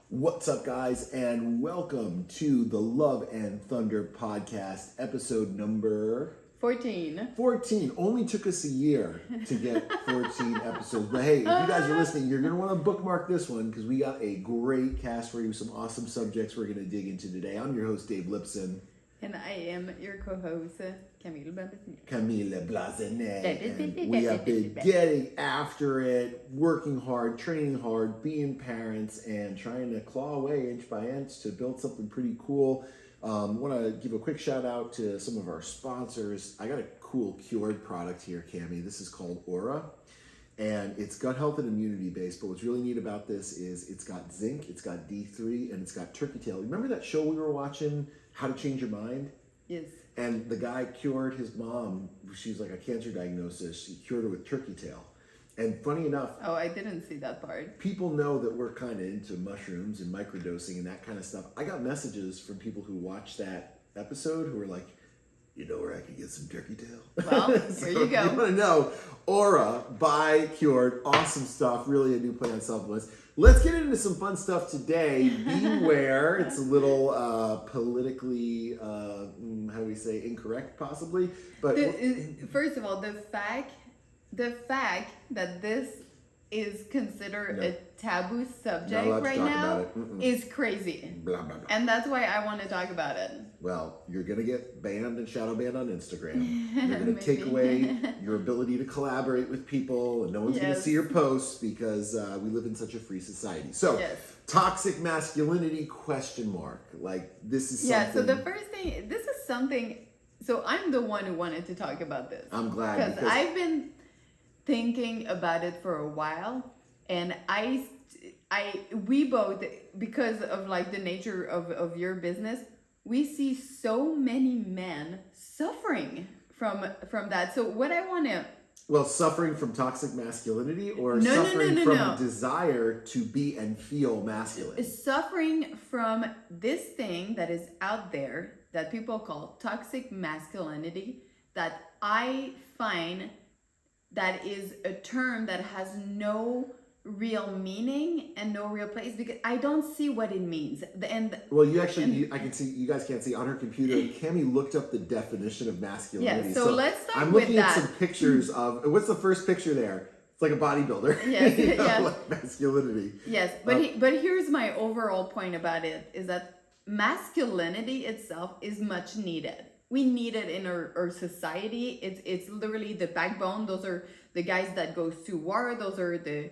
What's up, guys, and welcome to the Love and Thundr podcast, episode number 14. 14. Only took us a year to get 14 episodes. But hey, if you guys are listening, you're going to want to bookmark this one because we got a great cast for you, some awesome subjects we're going to dig into today. I'm your host, Dave Lipson. And I am your co-host, Camille Leblanc-bazinet. Camille Leblanc-bazinet. And we have been getting after it, working hard, training hard, being parents, and trying to claw away inch by inch to build something pretty cool. Want to give a quick shout out to some of our sponsors. I got a cool cured product here, Cami. This is called Aura, and it's gut health and immunity based. But what's really neat about this is it's got zinc, it's got D3, and it's got turkey tail. Remember that show we were watching, How to Change Your Mind? Yes. And the guy cured his mom. She was like a cancer diagnosis. He cured her with turkey tail. And funny enough, Oh, I didn't see that part. people know that we're kind of into mushrooms and microdosing and that kind of stuff. I got messages from people who watched that episode who were like, you know where I could get some turkey tail? Well, So here you go. if you want to know, Aura by Cured, awesome stuff, really a new play on supplements. Let's get into some fun stuff today. Beware, it's a little politically, how do we say, incorrect possibly. But First of all, the fact that this is considered a taboo subject right now is crazy. Blah, blah, blah. And that's why I want to talk about it. Well, you're going to get banned and shadow banned on Instagram. You're going to take away your ability to collaborate with people, and no one's going to see your posts because we live in such a free society. So, toxic masculinity, question mark. Like, this is something... Yeah, so the first thing, this is something... So, I'm the one who wanted to talk about this. I'm glad. Because I've been thinking about it for a while, and we both, because of like the nature of your business, we see so many men suffering from that. So what I want to... Well, suffering from toxic masculinity or suffering from a desire to be and feel masculine? Suffering from this thing that is out there that people call toxic masculinity, that I find that is a term that has no real meaning and no real place because I don't see what it means. Well, I can see, you guys can't see on her computer, Cami looked up the definition of masculinity. Yeah, so let's start I'm with looking at some pictures of, what's the first picture there? It's like a bodybuilder. Yes, yeah. Like masculinity. Yes, but here's my overall point about it, is that masculinity itself is much needed. We need it in our society. It's literally the backbone. Those are the guys that goes to war. Those are the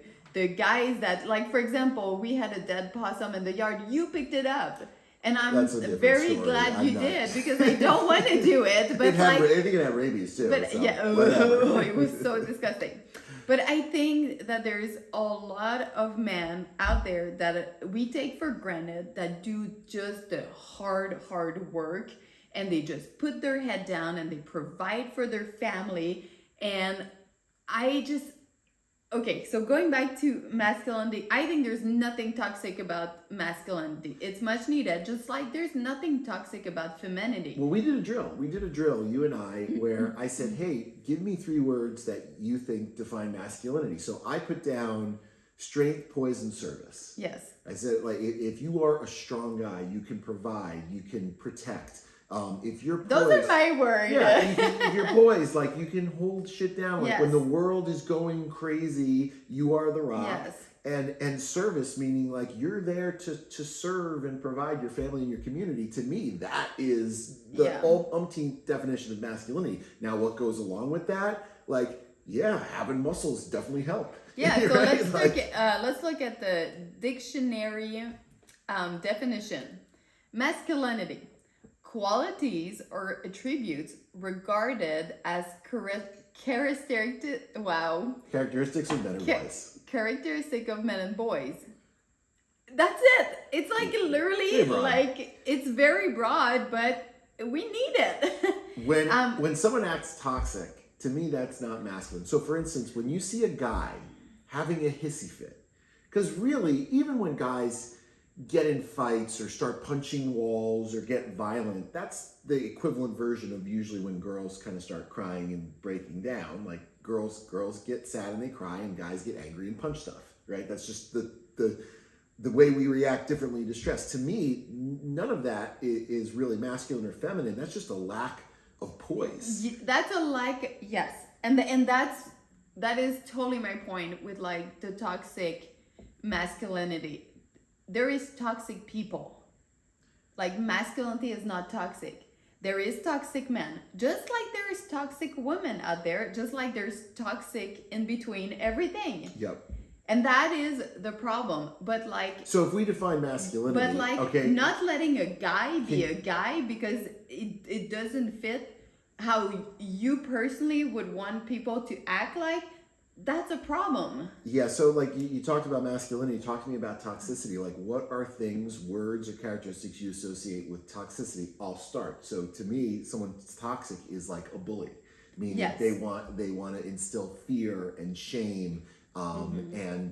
guys that, like, for example, we had a dead possum in the yard. You picked it up. And I'm very glad you did because I don't want to do it. But I think it had rabies too. But so, it was so disgusting. But I think that there's a lot of men out there that we take for granted that do just the hard work. And they just put their head down and they provide for their family. And so going back to masculinity, I think there's nothing toxic about masculinity. It's much needed, just like there's nothing toxic about femininity. Well, we did a drill, you and I, where I said, hey, give me 3 words that you think define masculinity. So I put down strength, poise, and service. Yes. I said, like, if you are a strong guy, you can provide, you can protect. If you're poised, those are my words. Yeah, if you're poised, like you can hold shit down. Like when the Yes. world is going crazy, you are the rock. Yes. And service, meaning like you're there to serve and provide your family and your community. To me, that is the umpteenth definition of masculinity. Now, what goes along with that? Like, having muscles definitely help. Yeah, so right? let's look at the dictionary definition. Masculinity. Qualities or attributes regarded as characteristics of men and boys. Characteristic of men and boys. That's it. It's like literally like it's very broad, but we need it. When someone acts toxic, to me that's not masculine. So for instance, when you see a guy having a hissy fit, because really, even when guys get in fights or start punching walls or get violent, that's the equivalent version of usually when girls kind of start crying and breaking down. Like girls get sad and they cry, and guys get angry and punch stuff, right? That's just the the way we react differently to stress. To me, none of that is really masculine or feminine. That's just a lack of poise. That's a lack, yes. And that is totally my point with like the toxic masculinity. There is toxic people. Like masculinity is not toxic. There is toxic men, just like there is toxic women out there, just like there's toxic in between everything. Yep. And that is the problem. But like, so if we define masculinity, but like okay, not letting a guy be a guy because it doesn't fit how you personally would want people to act like, that's a problem. Yeah, so like you talked about masculinity, talk to me about toxicity. Like what are things, words, or characteristics you associate with toxicity? I'll start. So to me, someone toxic is like a bully, meaning Yes. they want to instill fear and shame and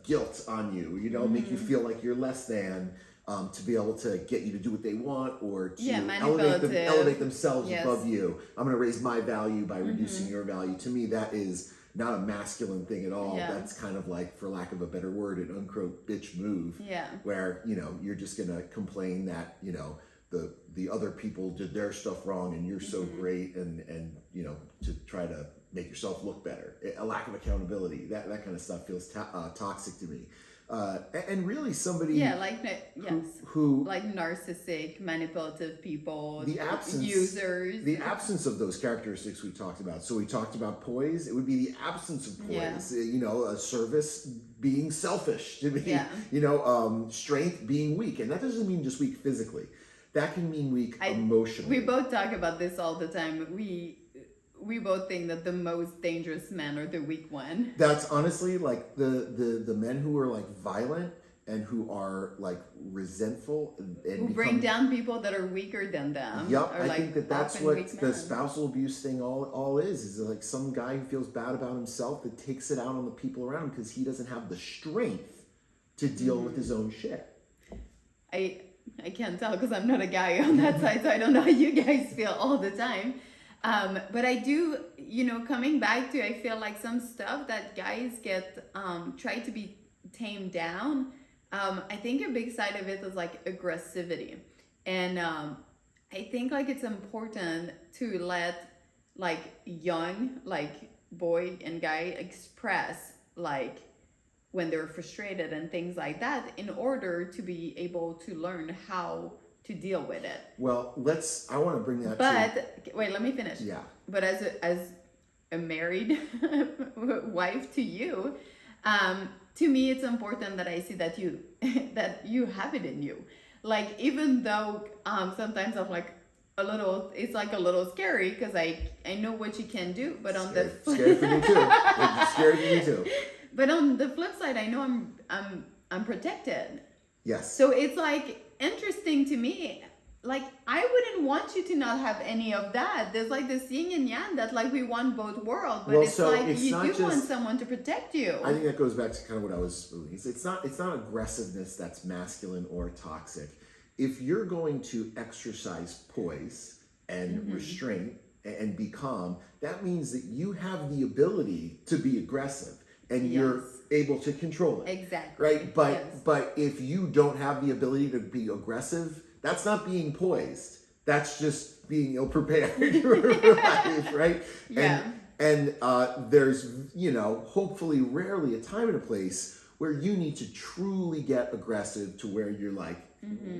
guilt on you. You know, make you feel like you're less than. To be able to get you to do what they want or to elevate themselves Yes. above you. I'm going to raise my value by reducing your value. To me, that is not a masculine thing at all. Yeah. That's kind of like, for lack of a better word, an unquote bitch move. Yeah. Where, you know, you're just going to complain that, you know, the other people did their stuff wrong and you're so great and, you know, to try to make yourself look better. A lack of accountability, that kind of stuff feels toxic to me. And really somebody who like narcissistic, manipulative people, the absence of those characteristics we talked about. So we talked about poise. It would be the absence of poise. Yeah. You know, a service being selfish to me. Yeah. You know, strength being weak, and that doesn't mean just weak physically. That can mean weak emotionally. We both talk about this all the time. We both think that the most dangerous men are the weak one. That's honestly like the men who are like violent and who are like resentful and who bring down people that are weaker than them. Yep, I like think that's what the men. spousal abuse thing all is like some guy who feels bad about himself that takes it out on the people around him because he doesn't have the strength to deal with his own shit. I can't tell because I'm not a guy on that side, so I don't know how you guys feel all the time. But I do, you know, coming back to, I feel like some stuff that guys get, try to be tamed down. I think a big side of it is like aggressivity. And I think like it's important to let like young, like boy and guy express like when they're frustrated and things like that in order to be able to learn how to deal with it. Well, I want to bring that wait, let me finish. Yeah. But as a married wife to you, to me it's important that I see that you have it in you. Like even though sometimes I'm like it's like a little scary because I know what you can do, but on the scary for me too. It's scary for me too. But on the flip side, I know I'm protected. Yes. So it's like interesting to me. Like I wouldn't want you to not have any of that. There's like this yin and yang that like we want both worlds, but you want someone to protect you. I think that goes back to kind of what I was alluding. It's not aggressiveness that's masculine or toxic. If you're going to exercise poise and restraint and be calm, that means that you have the ability to be aggressive and you're able to control it. Exactly. Right? But if you don't have the ability to be aggressive, that's not being poised. That's just being ill-prepared for life, right? Yeah. And there's, you know, hopefully rarely a time and a place where you need to truly get aggressive to where you're like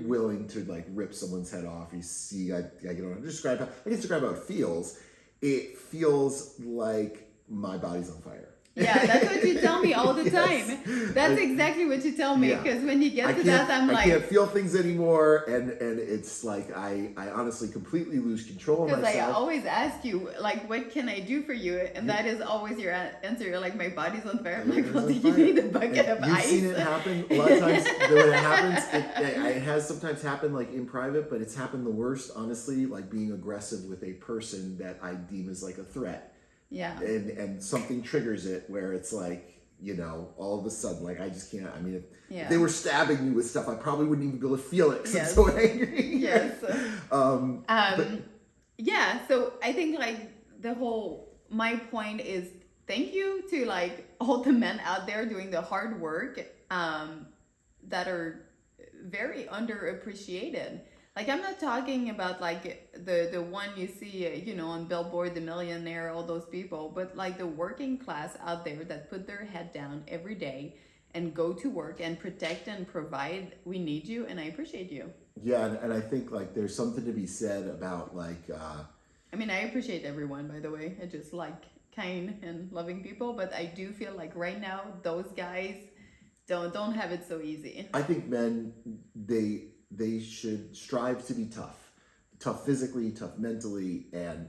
willing to like rip someone's head off. You see, I can describe how it feels. It feels like my body's on fire. Yeah, that's what you tell me all the time. That's exactly what you tell me. Because when you get to that, I can't feel things anymore, and it's like I honestly completely lose control of myself. Because I always ask you, like, what can I do for you? And that is always your answer. You're like, my body's on fire. I'm like, well, do you need a bucket of ice? You've seen it happen a lot of times. When it happens, it has sometimes happened like in private, but it's happened the worst, honestly, like being aggressive with a person that I deem as like a threat. Yeah. And something triggers it where it's like, you know, all of a sudden, like I just can't. I mean, if they were stabbing me with stuff, I probably wouldn't even be able to feel it because I'm so angry. Yes. Yeah. So I think like my point is thank you to like all the men out there doing the hard work that are very underappreciated. Like I'm not talking about like the one you see, on Billboard, the millionaire, all those people, but like the working class out there that put their head down every day and go to work and protect and provide. We need you, and I appreciate you. Yeah, and I think like there's something to be said about like. I mean, I appreciate everyone, by the way. I just like kind and loving people, but I do feel like right now those guys don't have it so easy. I think men they should strive to be tough physically, tough mentally, and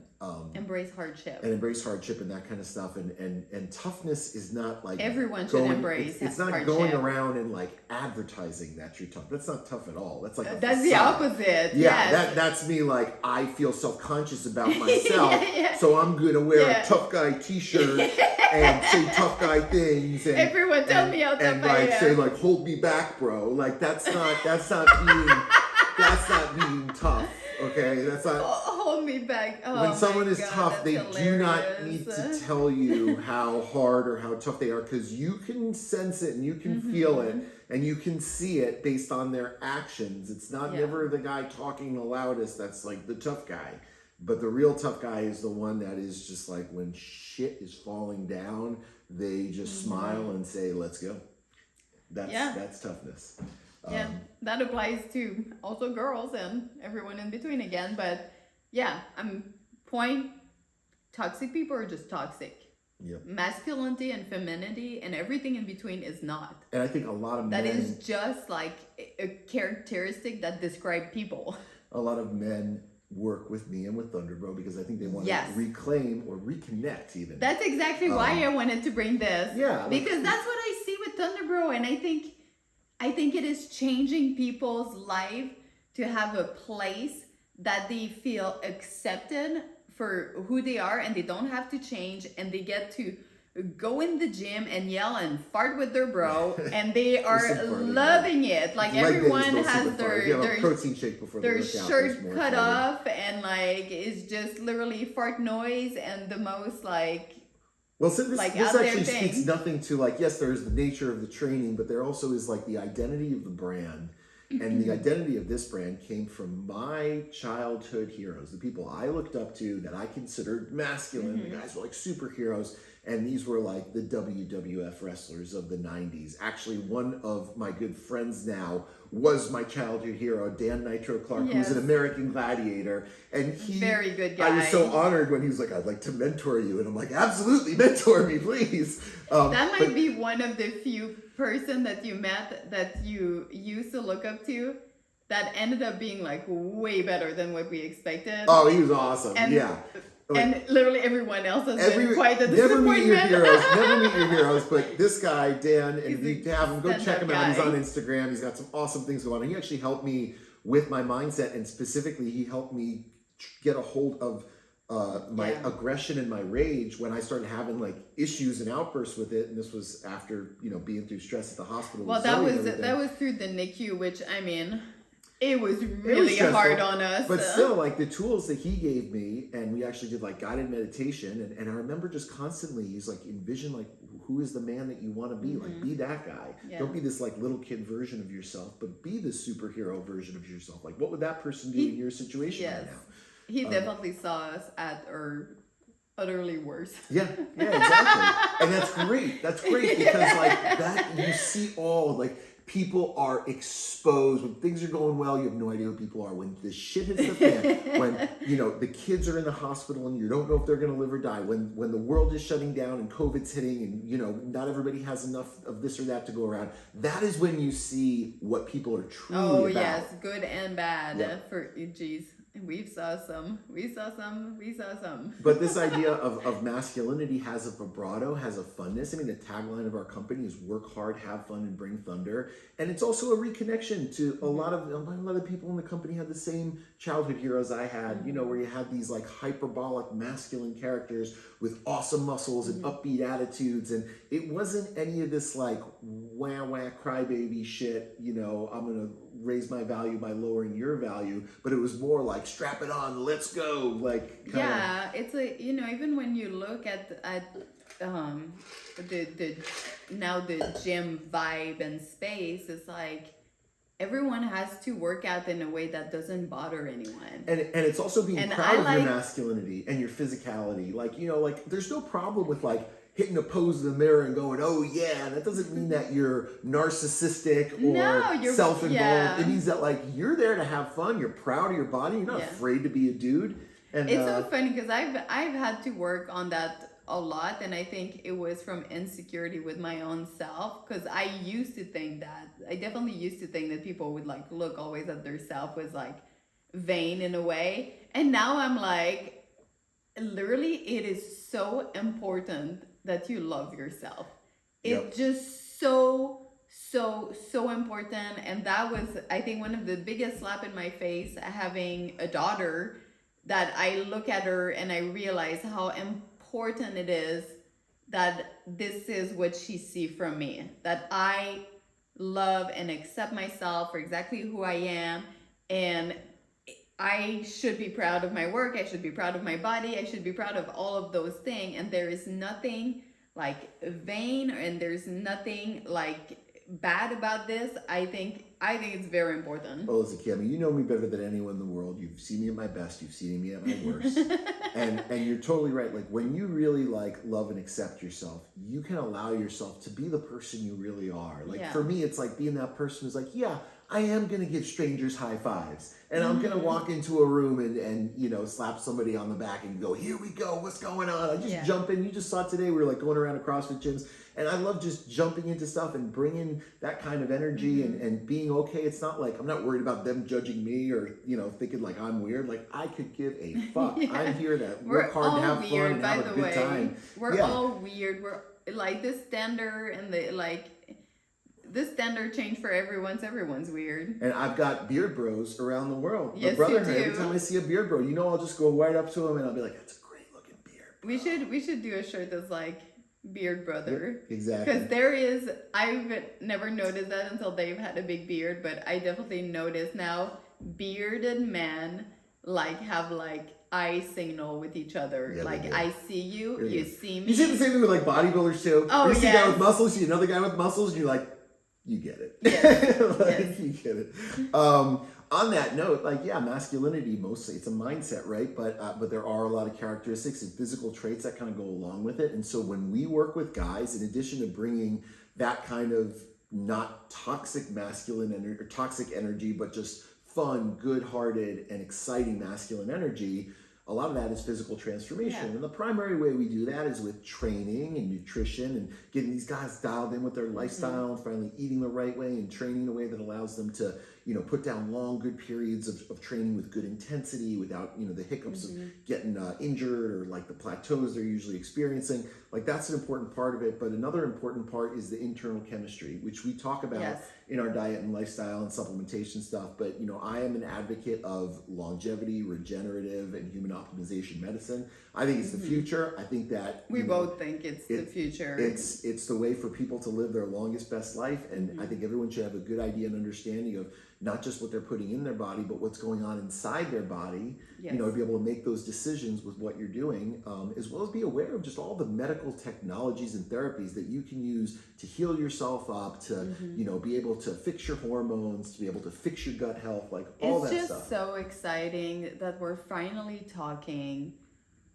Embrace hardship. And that kind of stuff. And toughness is not like Everyone should embrace. It's not hardship. going around and like advertising that you're tough. That's not tough at all. That's like that's the opposite. Yeah, yes. that's me. Like I feel self-conscious about myself, yeah. so I'm gonna wear a tough guy T-shirt and say tough guy things. And everyone tell me how tough and I like am. say like hold me back, bro. Like that's not being tough. Okay, that's not. Hold me back. Oh, when someone is God, tough, they hilarious. do not need to tell you how hard or how tough they are, because you can sense it and you can feel it and you can see it based on their actions. It's not never the guy talking the loudest that's like the tough guy, but the real tough guy is the one that is just like when shit is falling down, they just smile and say, "Let's go." That's toughness. Yeah, that applies to also girls and everyone in between again. But yeah, toxic people are just toxic. Yep. Masculinity and femininity and everything in between is not. And I think a lot of that men... That is just like a characteristic that describe people. A lot of men work with me and with Thundr, bro, because I think they want to reclaim or reconnect even. That's exactly why I wanted to bring this. Yeah. Because that's what I see with Thundr, bro. And I think it is changing people's life to have a place that they feel accepted for who they are and they don't have to change and they get to go in the gym and yell and fart with their bro and they are loving it. Like everyone has their protein shake before their shirt cut off and like is just literally fart noise and the most like... Well, so this actually speaks nothing to like, yes, there's the nature of the training, but there also is like the identity of the brand. And the identity of this brand came from my childhood heroes, the people I looked up to that I considered masculine. The guys were like superheroes. And these were like the WWF wrestlers of the 90s. Actually, one of my good friends now was my childhood hero, Dan Nitro Clark, who's an American Gladiator. And he... Very good guy. I was so honored when he was like, "I'd like to mentor you." And I'm like, "Absolutely, mentor me, please." That might be one of the few person that you met that you used to look up to that ended up being like way better than what we expected. Oh, he was awesome. And literally everyone else has been quite a disappointment. Never meet your heroes, but this guy, Dan, and if you have him, go check him out. He's on Instagram. He's got some awesome things going on. He actually helped me with my mindset, and specifically, he helped me get a hold of my aggression and my rage when I started having like issues and outbursts with it. And this was after, being through stress at the hospital. Well, that was through the NICU, which I mean... It was really hard on us. But still, like the tools that he gave me, and we actually did like guided meditation. And I remember just constantly, he's like, envision like, who is the man that you want to be? Like, be that guy. Yeah. Don't be this like little kid version of yourself, but be the superhero version of yourself. Like, what would that person do in your situation right now? He definitely saw us at our utterly worse. Yeah, exactly. And that's great. That's great because like that, you see all like, people are exposed. When things are going well, you have no idea who people are. When the shit hits the fan, when the kids are in the hospital and you don't know if they're going to live or die, when the world is shutting down and COVID's hitting and not everybody has enough of this or that to go around, that is when you see what people are truly about. Yes, good and bad. We saw some. But this idea of masculinity has a vibrato, has a funness. I mean, the tagline of our company is work hard, have fun, and bring thunder. And it's also a reconnection to a lot of people in the company had the same childhood heroes I had, where you had these like hyperbolic masculine characters with awesome muscles and upbeat attitudes. And it wasn't any of this like wah crybaby shit, I'm going to raise my value by lowering your value, but it was more like strap it on, let's go, like kinda. Yeah, it's like, you know, even when you look at the now the gym vibe and space, it's like everyone has to work out in a way that doesn't bother anyone. And it's also being And proud I of your like- masculinity and your physicality. Like, you know, like there's no problem with like hitting a pose in the mirror and going, oh yeah. That doesn't mean that you're narcissistic or No, you're- self-involved. yeah. It means that like you're there to have fun. You're proud of your body. You're not Yeah. afraid to be a dude. And It's so funny because I've had to work on that a lot, and I think it was from insecurity with my own self, because I used to think that I definitely used to think that people would like look always at their self was like vain in a way, and now I'm like, literally it is so important that you love yourself. It's just so important. And that was, I think, one of the biggest slap in my face, having a daughter, that I look at her and I realize how important it is that this is what she see from me, that I love and accept myself for exactly who I am, and I should be proud of my work, I should be proud of my body, I should be proud of all of those things, and there is nothing like vain, and there's nothing like bad about this. I think it's very important. well, listen, Kim, you know me better than anyone in the world. You've seen me at my best. You've seen me at my worst. and you're totally right. Like when you really like love and accept yourself, you can allow yourself to be the person you really are. Like Yeah. for me, it's like being that person who's like, yeah, I am going to give strangers high fives. And I'm going to walk into a room and, you know, slap somebody on the back and go, here we go. What's going on? I just jump in. You just saw today, we were like going around to CrossFit gyms. And I love just jumping into stuff and bringing that kind of energy and being okay. It's not like I'm not worried about them judging me or, you know, thinking like I'm weird. Like I could give a fuck. I'm here to work hard and have fun and have a good time. We're all weird. We're like this standard and this standard change for everyone. So everyone's weird. And I've got beard bros around the world. Yes, My brother you and I, every do. time I see a beard bro, you know, I'll just go right up to him and I'll be like, that's a great looking beard. Bro. We should do a shirt that's like beard brother. Exactly. Because I've never noticed that until Dave had a big beard, but I definitely noticed now bearded men like have like eye signal with each other. Yeah, like they do. I see you, They you do. see me. You see the same thing with like bodybuilders too. Oh, you see a guy yes. with muscles, you see another guy with muscles, and you're like, you get it. Yes. Like, Yes. you get it. On that note, like, yeah, masculinity mostly, it's a mindset, right? But there are a lot of characteristics and physical traits that kind of go along with it. And so when we work with guys, in addition to bringing that kind of not toxic masculine energy or toxic energy, but just fun, good-hearted, and exciting masculine energy, a lot of that is physical transformation. Yeah. And the primary way we do that is with training and nutrition and getting these guys dialed in with their lifestyle and finally eating the right way and training the way that allows them to, you know, put down long, good periods of training with good intensity without, you know, the hiccups of getting injured or like the plateaus they're usually experiencing. Like that's an important part of it. But another important part is the internal chemistry, which we talk about in our diet and lifestyle and supplementation stuff. But, you know, I am an advocate of longevity, regenerative, and human optimization medicine. I think it's the future. I think that We both think it's the future. It's the way for people to live their longest, best life. And I think everyone should have a good idea and understanding of not just what they're putting in their body, but what's going on inside their body, you know, to be able to make those decisions with what you're doing, as well as be aware of just all the medical technologies and therapies that you can use to heal yourself up, to, you know, be able to fix your hormones, to be able to fix your gut health, like all that stuff. It's just so exciting that we're finally talking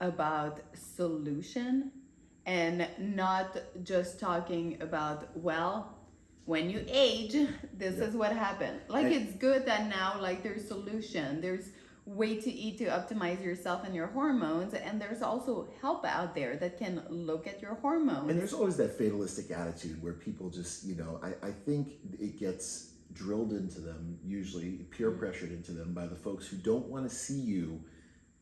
about solution and not just talking about, well, when you age, this is what happened. Like it's good that now like there's solution, there's way to eat to optimize yourself and your hormones, and there's also help out there that can look at your hormones. And there's always that fatalistic attitude where people just, you know, I think it gets drilled into them, usually peer pressured into them by the folks who don't want to see you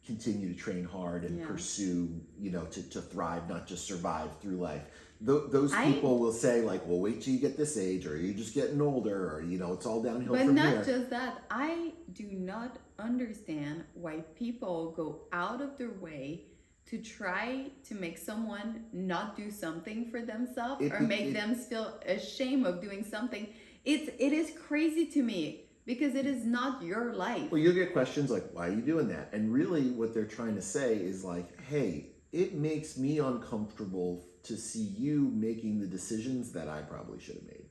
continue to train hard and pursue, you know, to thrive, not just survive through life. Those people will say like, well, wait till you get this age, or you're just getting older, or, you know, it's all downhill from here. But not just that. I do not understand why people go out of their way to try to make someone not do something for themselves or make them feel ashamed of doing something. It is crazy to me. because it is not your life. Well, you'll get questions like, why are you doing that? And really what they're trying to say is like, hey, it makes me uncomfortable to see you making the decisions that I probably should have made.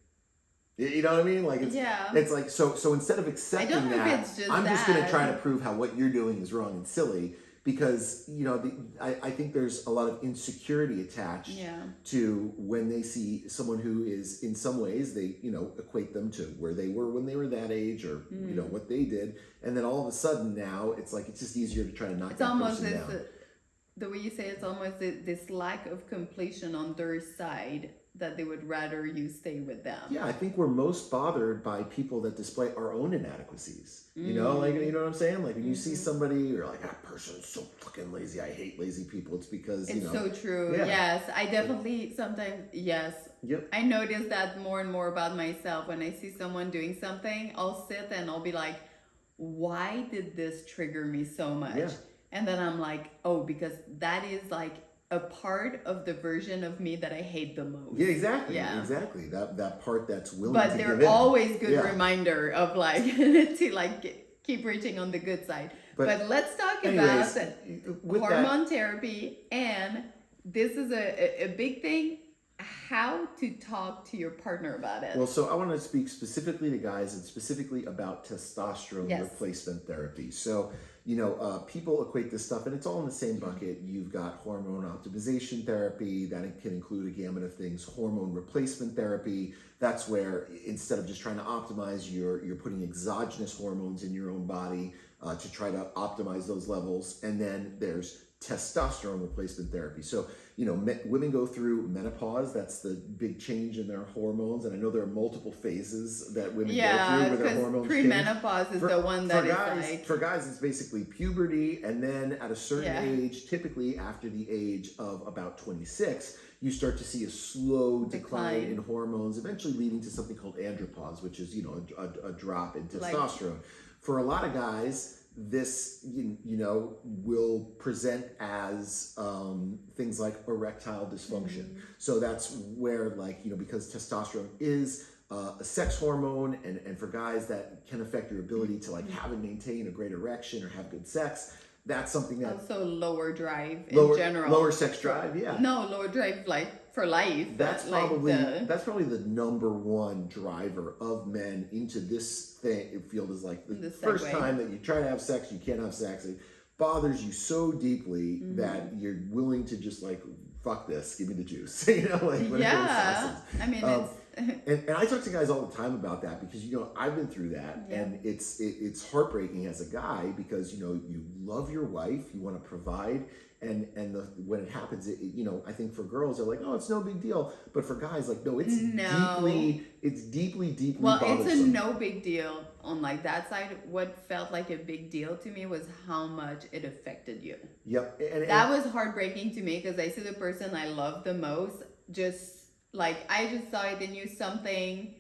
You know what I mean? Like it's like so instead of accepting that, I'm just going to try to prove how what you're doing is wrong and silly, because I think there's a lot of insecurity attached to when they see someone who is, in some ways they equate them to where they were when they were that age, or what they did, and then all of a sudden now it's like it's just easier to try to knock that person down. The way you say it's almost this lack of completion on their side, that they would rather you stay with them. Yeah, I think we're most bothered by people that display our own inadequacies. You know what I'm saying? Like when you see somebody, you're like, that person's so fucking lazy. I hate lazy people. It's because it's so true. Yeah. Yes, I definitely sometimes Yep. I notice that more and more about myself. When I see someone doing something, I'll sit and I'll be like, why did this trigger me so much? Yeah. And then I'm like, oh, because that is like a part of the version of me that I hate the most. Yeah, exactly. Yeah. Exactly. That part that's willing but to give in. But they're always good reminder of like to like keep reaching on the good side. But let's talk about hormone therapy, and this is a big thing. How to talk to your partner about it. Well, so I want to speak specifically to guys and specifically about testosterone replacement therapy. So, people equate this stuff, and it's all in the same bucket. You've got hormone optimization therapy, that can include a gamut of things. Hormone replacement therapy, that's where instead of just trying to optimize, you're putting exogenous hormones in your own body to try to optimize those levels. And then there's testosterone replacement therapy. So, women go through menopause. That's the big change in their hormones. And I know there are multiple phases that women go through where their hormones change. Premenopause is the one that for guys, it's basically puberty. And then at a certain age, typically after the age of about 26, you start to see a slow decline in hormones, eventually leading to something called andropause, which is, a drop in testosterone. For a lot of guys, this will present as things like erectile dysfunction. So that's where because testosterone is a sex hormone, and for guys that can affect your ability to have and maintain a great erection or have good sex. That's something that also lower drive in general. Lower sex drive, lower drive for life. That's probably the number one driver of men into this field, is like the first time that you try to have sex, you can't have sex. It bothers you so deeply that you're willing to just fuck this, give me the juice. When it comes to I mean, and I talk to guys all the time about that, because I've been through that, and it's heartbreaking as a guy, because you love your wife, you want to provide, and when it happens, I think for girls they're like, oh, it's no big deal, but for guys, no, it's deeply well, bothersome. It's a no big deal on that side. What felt like a big deal to me was how much it affected you. Yep. That was heartbreaking to me, because I see the person I love the most just I just saw it in you, something,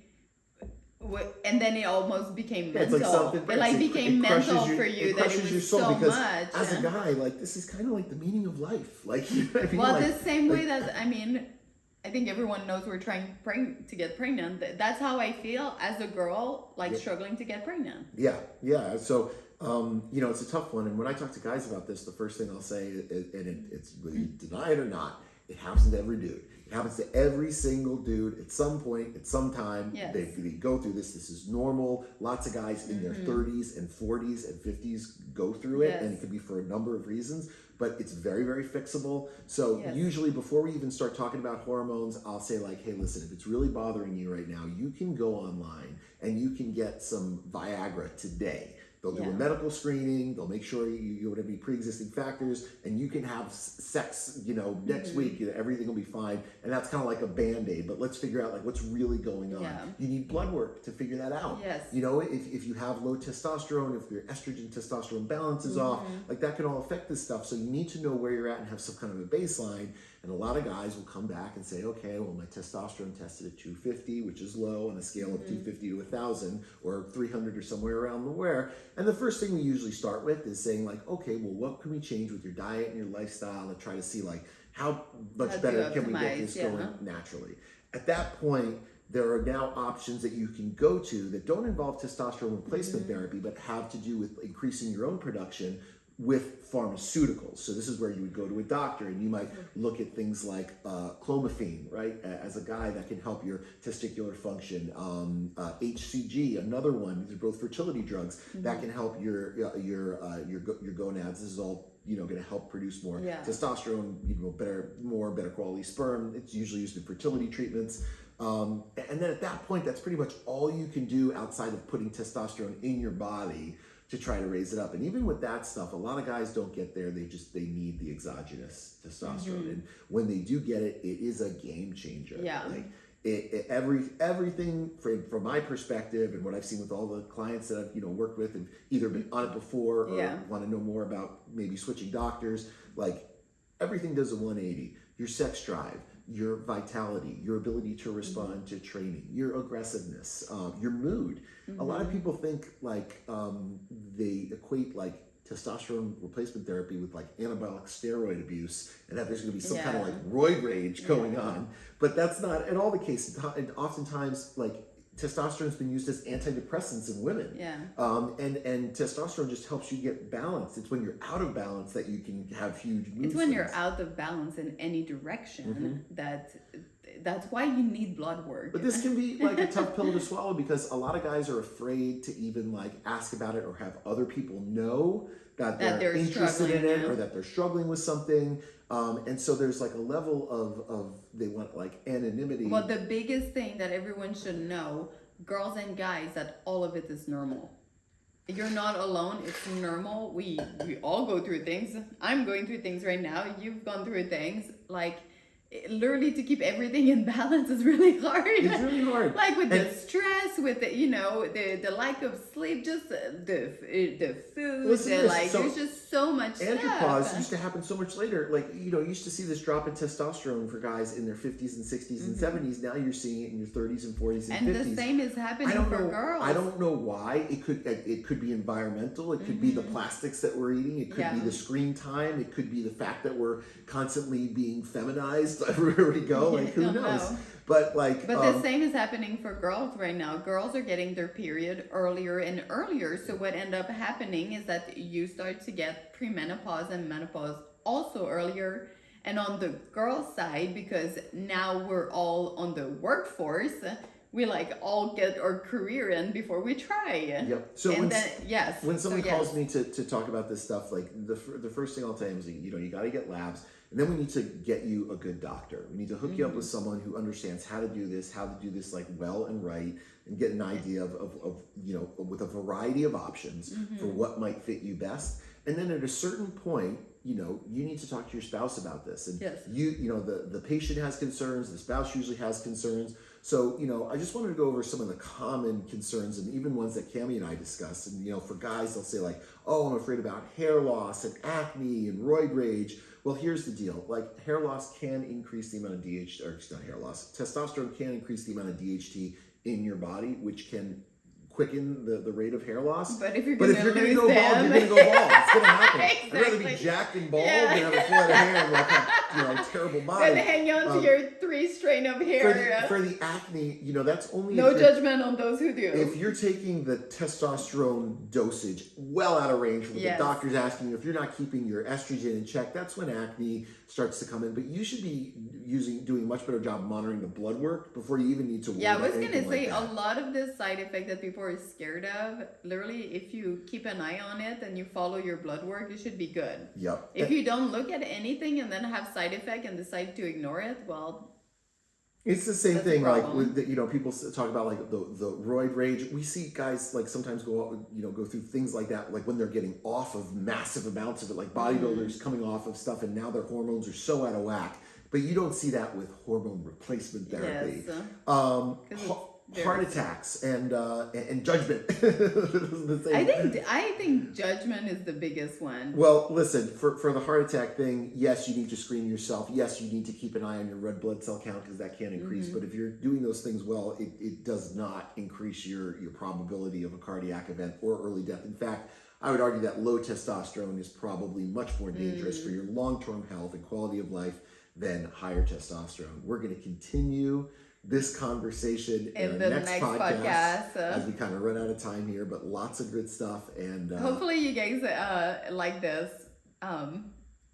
and then it almost became mental. It became mental for you, that it was so much. As a guy, this is kind of the meaning of life. Well, the same way that I think everyone knows we're trying to get pregnant. That's how I feel as a girl, struggling to get pregnant. Yeah. So, it's a tough one. And when I talk to guys about this, the first thing I'll say, and it's whether you deny it or not, it happens to every dude. It happens to every single dude at some point, at some time. Yes. They go through this. This is normal. Lots of guys in their 30s and 40s and 50s go through it, and it could be for a number of reasons, but it's very, very fixable. So usually before we even start talking about hormones, I'll say hey, listen, if it's really bothering you right now, you can go online and you can get some Viagra today. They'll do a medical screening. They'll make sure you don't have any pre-existing factors, and you can have sex, next week. Everything will be fine. And that's kind of like a Band-Aid. But let's figure out what's really going on. Yeah. You need blood work to figure that out. Yes. If you have low testosterone, if your estrogen testosterone balance is off, that can all affect this stuff. So you need to know where you're at and have some kind of a baseline. And a lot of guys will come back and say, okay, well, my testosterone tested at 250, which is low on a scale of 250 to 1,000 or 300 or somewhere around there. And the first thing we usually start with is saying okay, well, what can we change with your diet and your lifestyle to try to see how much better can we get this going naturally? At that point, there are now options that you can go to that don't involve testosterone replacement therapy, but have to do with increasing your own production with pharmaceuticals. So this is where you would go to a doctor and you might look at things like clomiphene, right? As a guy that can help your testicular function. HCG, another one. These are both fertility drugs that can help your gonads. This is all going to help produce more testosterone, better quality sperm. It's usually used in fertility treatments. And then at that point, that's pretty much all you can do outside of putting testosterone in your body to try to raise it up. And even with that stuff, a lot of guys don't get there. They need the exogenous testosterone. And when they do get it, it is a game changer. Yeah. Like everything from my perspective and what I've seen with all the clients that I've worked with and either been on it before or want to know more about maybe switching doctors, like everything does a 180. Your sex drive, your vitality, your ability to respond to training, your aggressiveness, your mood. A lot of people think like they equate like testosterone replacement therapy with like anabolic steroid abuse and that there's going to be some kind of like roid rage going on, but that's not at all the case. And oftentimes like testosterone's been used as antidepressants in women. And testosterone just helps you get balanced. It's when you're out of balance that you can have huge mood It's when swings. you're out of balance in any direction that's why you need blood work. But this can be like a tough pill to swallow because a lot of guys are afraid to even like ask about it or have other people know that they're interested in it or that they're struggling with something. And so there's like a level of they want like anonymity. Well, the biggest thing that everyone should know, girls and guys, that all of it is normal. You're not alone. It's normal. We all go through things. I'm going through things right now. You've gone through things. Like, literally to keep everything in balance is really hard. It's really hard. Like with the stress, with the lack of sleep, just the food, there's just so much Andropause stuff. used to happen so much later. Like, you used to see this drop in testosterone for guys in their 50s and 60s and 70s. Now you're seeing it in your 30s and 40s and 50s. And the same is happening for girls. I don't know why. It could be environmental. It could be the plastics that we're eating. It could be the screen time. It could be the fact that we're constantly being feminized everywhere we go. Like, who knows? But the same is happening for girls right now. Girls are getting their period earlier and earlier. So what end up happening is that you start to get premenopause and menopause also earlier. And on the girl side, because now we're all on the workforce, we like all get our career in before we try. Yep. So when somebody calls me to talk about this stuff, like the first thing I'll tell them is you got to get labs. And then we need to get you a good doctor. We need to hook you up with someone who understands how to do this like well and right, and get an idea of with a variety of options for what might fit you best. And then at a certain point, you need to talk to your spouse about this. And the patient has concerns, the spouse usually has concerns. So, I just wanted to go over some of the common concerns and even ones that Cammie and I discussed. And, for guys, they'll say like, oh, I'm afraid about hair loss and acne and roid rage. Well, here's the deal. Like, hair loss can increase the amount of testosterone can increase the amount of DHT in your body, which can quicken the rate of hair loss. But if you're going to go bald, you're going to go bald. It's going to happen. Exactly. I'd rather be jacked and bald than have a full head of hair and like a terrible body. Then hang on to your 3 strain of hair. For the acne, that's only no judgment on those who do. If you're taking the testosterone dosage well out of range from what the doctor's asking you, if you're not keeping your estrogen in check, that's when acne starts to come in. But you should be doing a much better job monitoring the blood work before you even need to worry about anything. I was going to say, a lot of the side effect that people are scared of, literally, if you keep an eye on it and you follow your blood work, you should be good. Yep. If you don't look at anything and then have side effect and decide to ignore it, well, it's the same thing. Like with people talk about like the roid rage. We see guys like sometimes go through things like that, like when they're getting off of massive amounts of it, like bodybuilders coming off of stuff, and now their hormones are so out of whack. But you don't see that with hormone replacement therapy. Yes. Heart attacks and judgment. I think judgment is the biggest one. Well, listen, for the heart attack thing, yes, you need to screen yourself. Yes, you need to keep an eye on your red blood cell count because that can increase. But if you're doing those things well, it does not increase your probability of a cardiac event or early death. In fact, I would argue that low testosterone is probably much more dangerous for your long-term health and quality of life than higher testosterone. We're going to continue this conversation in our the next podcast. as we kind of run out of time here, but lots of good stuff. And hopefully you guys like this.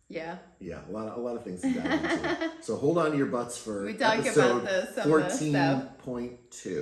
Yeah, a lot of things to dive into. So hold on to your butts for we talk episode about some of the stuff. 14.2.